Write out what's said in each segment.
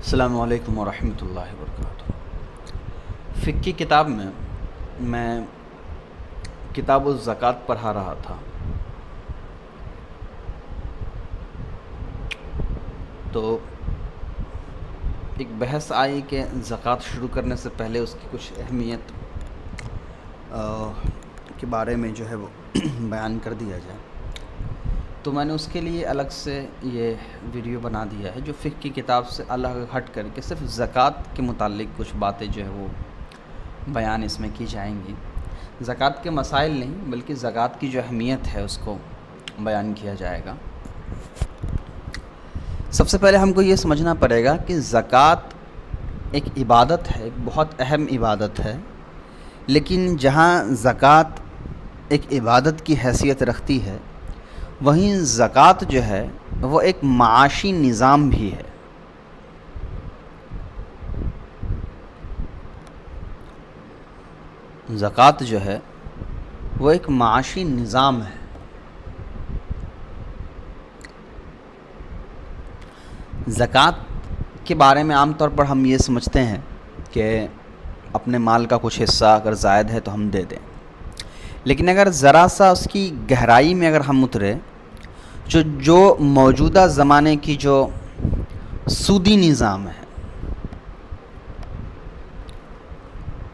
अस्सलामु अलैकुम वरहमतुल्लाहि वबरकातुहू। फ़िक़्ह की किताब में मैं किताबुल ज़कात पढ़ा रहा था, तो एक बहस आई कि ज़कात शुरू करने से पहले उसकी कुछ अहमियत के बारे में जो है वो बयान कर दिया जाए। तो मैंने उसके लिए अलग से ये वीडियो बना दिया है, जो फ़िक़्ह की किताब से अलग हट करके सिर्फ ज़कात के मुतालिक कुछ बातें जो है वो बयान इसमें की जाएंगी। ज़कात के मसाइल नहीं बल्कि ज़कात की जो अहमियत है उसको बयान किया जाएगा। सबसे पहले हमको ये समझना पड़ेगा कि ज़कात एक इबादत है, एक बहुत अहम इबादत है, लेकिन जहाँ ज़कात एक इबादत की हैसियत रखती है वहीं ज़कात जो है वो एक माशी निज़ाम भी है। ज़कात जो है वो एक माशी निज़ाम है। ज़कात के बारे में आम तौर पर हम ये समझते हैं कि अपने माल का कुछ हिस्सा अगर ज़ायद है तो हम दे दें, लेकिन अगर ज़रा सा उसकी गहराई में अगर हम उतरे, जो मौजूदा ज़माने की जो सूदी निज़ाम है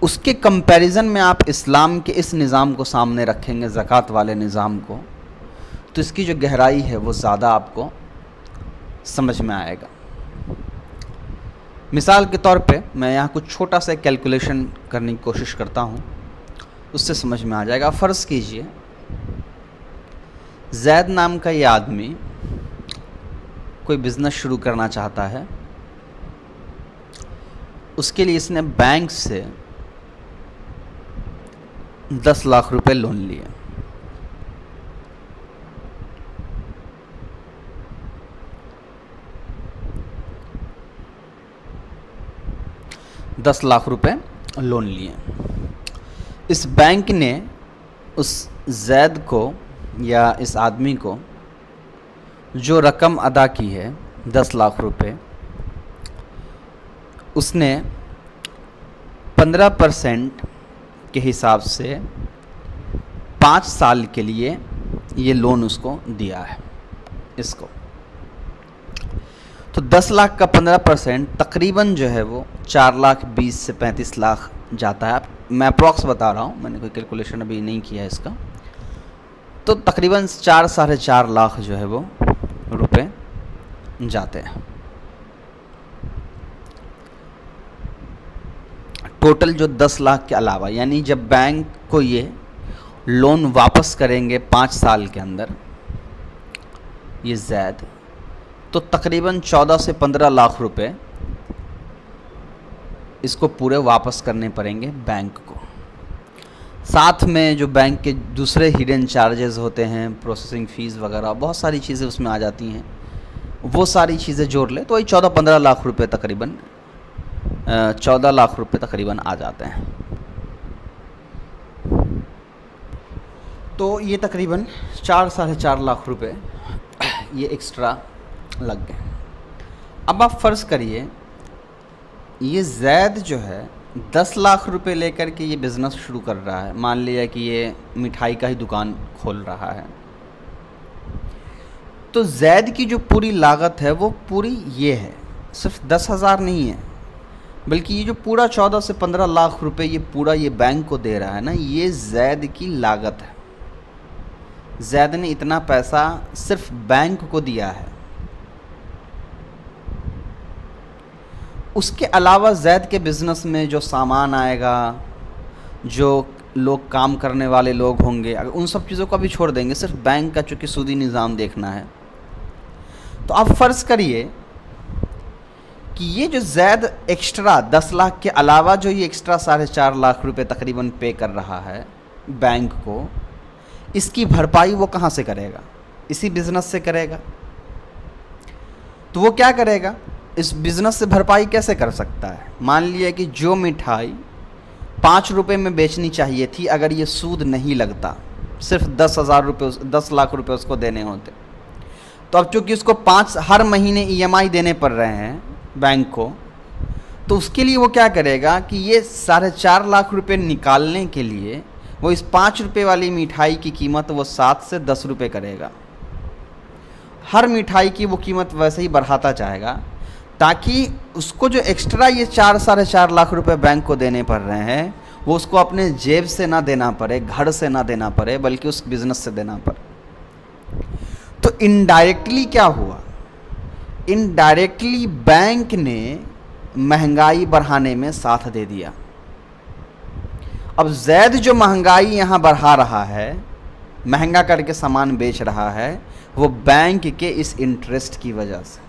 उसके कंपैरिज़न में आप इस्लाम के इस निज़ाम को सामने रखेंगे, ज़कात वाले निज़ाम को, तो इसकी जो गहराई है वो ज़्यादा आपको समझ में आएगा। मिसाल के तौर पे मैं यहाँ कुछ छोटा सा कैलकुलेशन करने की कोशिश करता हूँ, उससे समझ में आ जाएगा। फ़र्ज़ कीजिए ज़ैद नाम का ये आदमी कोई बिज़नेस शुरू करना चाहता है। उसके लिए इसने बैंक से 10 लाख रुपए लोन लिए। $10 लाख रुपए लोन लिए। इस बैंक ने उस ज़ैद को या इस आदमी को जो रकम अदा की है 10 लाख रुपए, उसने 15% के हिसाब से 5 साल के लिए ये लोन उसको दिया है इसको। तो 10 लाख का 15% तकरीबन जो है वो 4,20,000 से 35 लाख जाता है। मैं अप्रॉक्स बता रहा हूँ, मैंने कोई कैलकुलेशन अभी नहीं किया है इसका। तो तकरीबन 4-4.5 लाख जो है वो रुपए जाते हैं। टोटल जो 10 लाख के अलावा, यानी जब बैंक को ये लोन वापस करेंगे 5 साल के अंदर ये ज़ैद, तो तकरीबन 14 से 15 लाख रुपए इसको पूरे वापस करने पड़ेंगे बैंक को। साथ में जो बैंक के दूसरे हिडन चार्जेस होते हैं, प्रोसेसिंग फ़ीस वगैरह, बहुत सारी चीज़ें उसमें आ जाती हैं, वो सारी चीज़ें जोड़ ले तो वही 14-15 लाख रुपए तकरीबन 14 लाख रुपए तकरीबन आ जाते हैं। तो ये तकरीबन 4-4.5 लाख रुपए ये एक्स्ट्रा लग गए। अब आप फ़र्ज़ करिए ये ज़ैद जो है 10 लाख रुपए लेकर के ये बिज़नेस शुरू कर रहा है। मान लिया कि ये मिठाई का ही दुकान खोल रहा है, तो ज़ैद की जो पूरी लागत है वो पूरी ये है, सिर्फ 10,000 नहीं है, बल्कि ये जो पूरा 14 से 15 लाख रुपए ये पूरा ये बैंक को दे रहा है ना, ये ज़ैद की लागत है। ज़ैद ने इतना पैसा सिर्फ बैंक को दिया है। उसके अलावा ज़ैद के बिज़नेस में जो सामान आएगा, जो लोग काम करने वाले लोग होंगे, अगर उन सब चीज़ों को भी छोड़ देंगे, सिर्फ बैंक का चूँकि सूदी निज़ाम देखना है, तो आप फ़र्ज़ करिए कि ये जो ज़ैद एक्स्ट्रा 10 लाख के अलावा जो ये एक्स्ट्रा 4.5 लाख रुपए तकरीबन पे कर रहा है बैंक को, इसकी भरपाई वो कहाँ से करेगा? इसी बिज़नेस से करेगा। तो वो क्या करेगा? इस बिज़नेस से भरपाई कैसे कर सकता है? मान लिया कि जो मिठाई 5 रुपये में बेचनी चाहिए थी, अगर ये सूद नहीं लगता, सिर्फ 10 लाख रुपए उसको देने होते, तो अब चूँकि उसको हर महीने EMI देने पड़ रहे हैं बैंक को, तो उसके लिए वो क्या करेगा कि ये 4.5 लाख रुपए निकालने के लिए वो इस 5 रुपये वाली मिठाई की कीमत वो 7 से 10 रुपये करेगा। हर मिठाई की वो कीमत वैसे ही बढ़ाता जाएगा, ताकि उसको जो एक्स्ट्रा ये 4-4.5 लाख रुपए बैंक को देने पड़ रहे हैं वो उसको अपने जेब से ना देना पड़े, घर से ना देना पड़े, बल्कि उस बिज़नेस से देना पड़े। तो इनडायरेक्टली क्या हुआ, इनडायरेक्टली बैंक ने महंगाई बढ़ाने में साथ दे दिया। अब जैद जो महंगाई यहाँ बढ़ा रहा है, महंगा करके सामान बेच रहा है, वो बैंक के इस इंटरेस्ट की वजह से।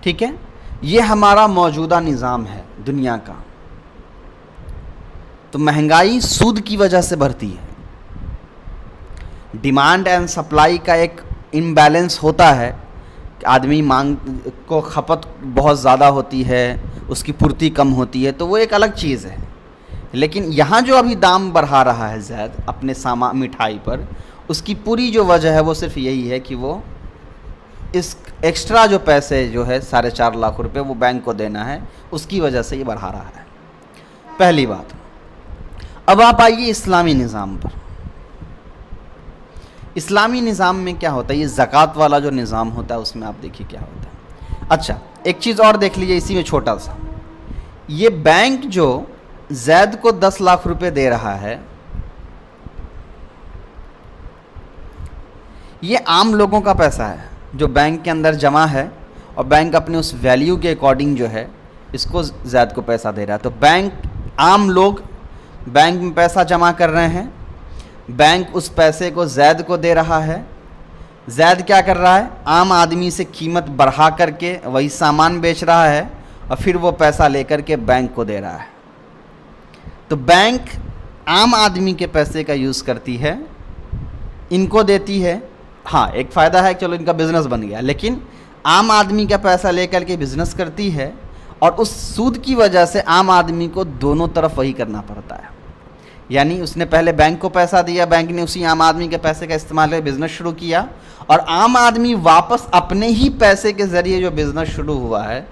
ठीक है, ये हमारा मौजूदा निज़ाम है दुनिया का। तो महंगाई सूद की वजह से बढ़ती है। डिमांड एंड सप्लाई का एक इम्बैलेंस होता है, आदमी मांग को खपत बहुत ज़्यादा होती है, उसकी पूर्ति कम होती है, तो वो एक अलग चीज़ है। लेकिन यहाँ जो अभी दाम बढ़ा रहा है जैद अपने सामान मिठाई पर, उसकी पूरी जो वजह है वो सिर्फ यही है कि वो इस एक्स्ट्रा जो पैसे जो है 4.5 लाख रुपए वो बैंक को देना है, उसकी वजह से ये बढ़ा रहा है। पहली बात। अब आप आइए इस्लामी निज़ाम पर। इस्लामी निज़ाम में क्या होता है, ये ज़कात वाला जो निज़ाम होता है उसमें आप देखिए क्या होता है। अच्छा, एक चीज़ और देख लीजिए इसी में छोटा सा, ये बैंक जो जैद को 10 लाख रुपए दे रहा है, ये आम लोगों का पैसा है जो बैंक के अंदर जमा है, और बैंक अपने उस वैल्यू के अकॉर्डिंग जो है इसको जैद को पैसा दे रहा है। तो बैंक, आम लोग बैंक में पैसा जमा कर रहे हैं, बैंक उस पैसे को जैद को दे रहा है। जैद क्या कर रहा है, आम आदमी से कीमत बढ़ा करके वही सामान बेच रहा है, और फिर वो पैसा लेकर के बैंक को दे रहा है। तो बैंक आम आदमी के पैसे का यूज़ करती है, इनको देती है। हाँ, एक फ़ायदा है, चलो इनका बिज़नेस बन गया, लेकिन आम आदमी का पैसा लेकर के बिज़नेस करती है, और उस सूद की वजह से आम आदमी को दोनों तरफ वही करना पड़ता है। यानी उसने पहले बैंक को पैसा दिया, बैंक ने उसी आम आदमी के पैसे का इस्तेमाल करके बिज़नेस शुरू किया, और आम आदमी वापस अपने ही पैसे के ज़रिए जो बिज़नेस शुरू हुआ है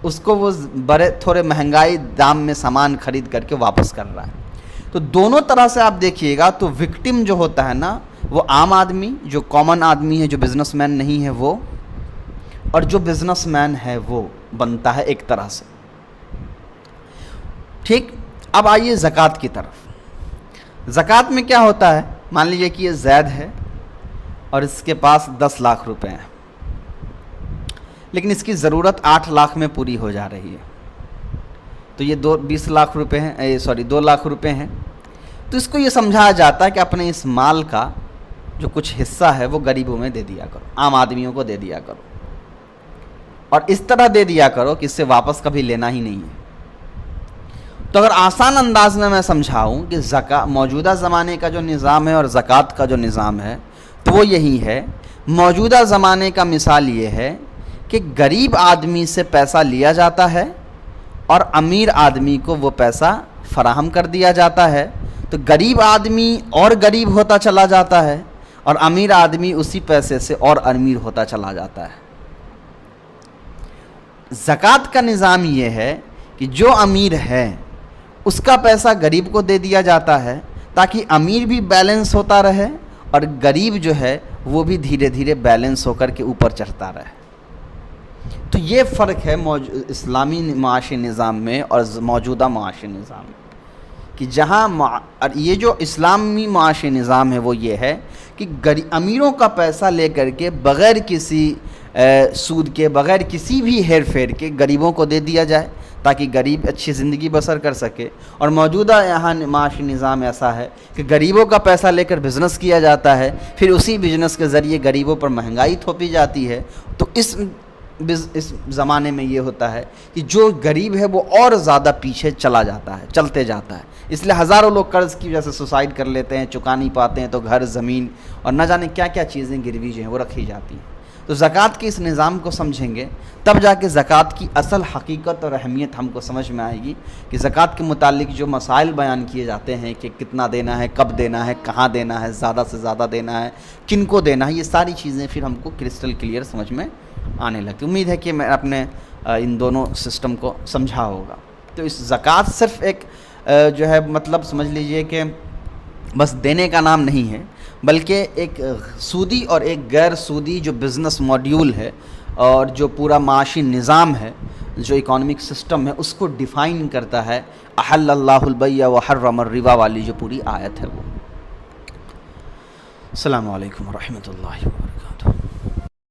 उसको वो बड़े थोड़े महंगाई दाम में सामान खरीद करके वापस कर रहा है। तो दोनों तरह से आप देखिएगा, तो विक्टिम जो होता है ना, वो आम आदमी, जो कॉमन आदमी है, जो बिजनेसमैन नहीं है वो, और जो बिजनेसमैन है वो बनता है एक तरह से। ठीक, अब आइए ज़कात की तरफ। ज़कात में क्या होता है, मान लीजिए कि ये जैद है और इसके पास 10 लाख रुपए हैं, लेकिन इसकी ज़रूरत 8 लाख में पूरी हो जा रही है। तो ये 20 लाख रुपए हैं, 2 लाख रुपए हैं। तो इसको ये समझाया जाता है कि अपने इस माल का जो कुछ हिस्सा है वो गरीबों में दे दिया करो, आम आदमियों को दे दिया करो, और इस तरह दे दिया करो कि इससे वापस कभी लेना ही नहीं है। तो अगर आसान अंदाज में मैं समझाऊं कि मौजूदा ज़माने का जो निज़ाम है और ज़कात का जो निज़ाम है, तो वो यही है। मौजूदा ज़माने का मिसाल ये है कि गरीब आदमी से पैसा लिया जाता है और अमीर आदमी को वो पैसा फराहम कर दिया जाता है। तो गरीब आदमी और गरीब होता चला जाता है, और अमीर आदमी उसी पैसे से और अमीर होता चला जाता है। ज़कात का निज़ाम ये है कि जो अमीर है उसका पैसा गरीब को दे दिया जाता है, ताकि अमीर भी बैलेंस होता रहे और गरीब जो है वो भी धीरे धीरे बैलेंस होकर के ऊपर चढ़ता रहे। तो ये फ़र्क है इस्लामी माशी निज़ाम में और मौजूदा माशी निज़ाम में, कि जहाँ ये जो इस्लामी माशी निज़ाम है वो ये है कि अमीरों का पैसा लेकर के बग़ैर किसी सूद के, बग़ैर किसी भी हेर फेर के गरीबों को दे दिया जाए, ताकि गरीब अच्छी ज़िंदगी बसर कर सके। और मौजूदा यहाँ माशी निज़ाम ऐसा है कि गरीबों का पैसा लेकर बिज़नेस किया जाता है, फिर उसी बिज़नेस के ज़रिए गरीबों पर महंगाई थोपी जाती है। तो इस ज़माने में ये होता है कि जो गरीब है वो और ज़्यादा पीछे चलते जाता है। इसलिए हज़ारों लोग कर्ज़ की वजह से सुसाइड कर लेते हैं, चुका नहीं पाते हैं, तो घर, ज़मीन और न जाने क्या क्या चीज़ें गिरवी जो हैं वो रखी जाती हैं। तो ज़कात के इस निज़ाम को समझेंगे तब जाके ज़कात की असल हकीकत और अहमियत हमको समझ में आएगी, कि ज़कात के मुतालिक जो मसाइल बयान किए जाते हैं कि कितना देना है, कब देना है, कहाँ देना है, ज़्यादा से ज़्यादा देना है, किन को देना है, ये सारी चीज़ें फिर हमको क्रिस्टल क्लियर समझ में आने लगती। उम्मीद है कि मैं अपने इन दोनों सिस्टम को समझा होगा। तो इस ज़कात सिर्फ एक जो है मतलब समझ लीजिए कि बस देने का नाम नहीं है, बल्कि एक सूदी और एक गैर सूदी जो बिज़नेस मॉड्यूल है और जो पूरा माशी निज़ाम है, जो इकोनॉमिक सिस्टम है, उसको डिफ़ाइन करता है। अहल्लल्लाहुल बैअ व हर्रमर रिबा वाली जो पूरी आयत है वो। अस्सलामु अलैकुम व रहमतुल्लाहि व बरकातुहू।